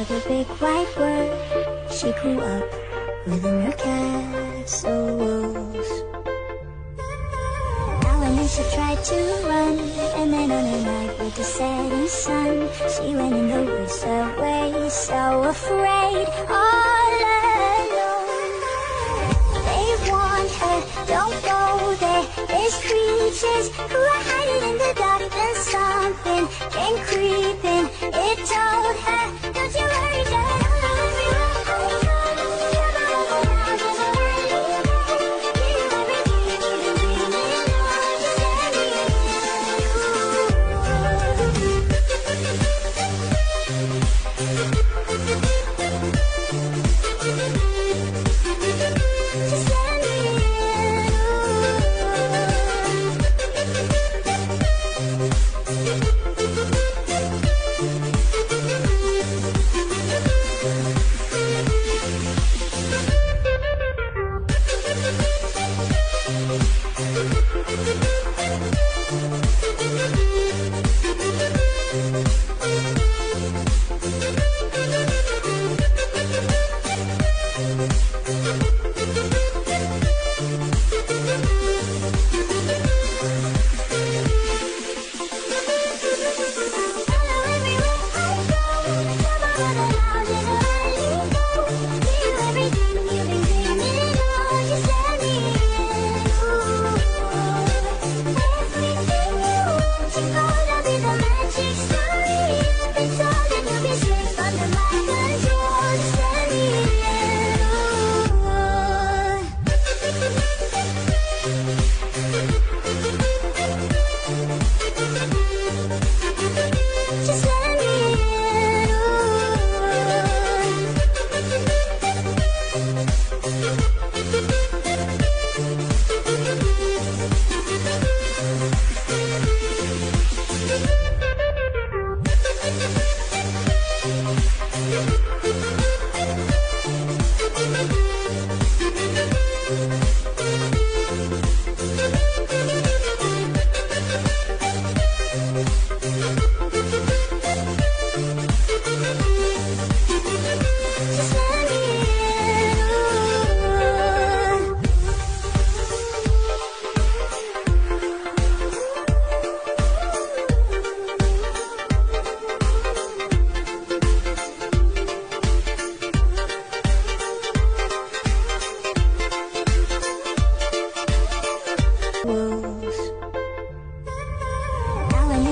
of a big white world. She grew up within her castle walls. Now and then she tried to run, and then on a night with the setting sun, she went in the woods away, so afraid, all alone. They warned her, don't go there, there's creatures who are hiding in the dark. Then something came creeping, it told her, don't you worry, darling.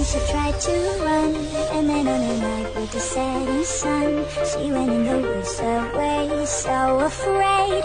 She tried to run, and then on a night with the setting sun, she went in the woods away, so afraid.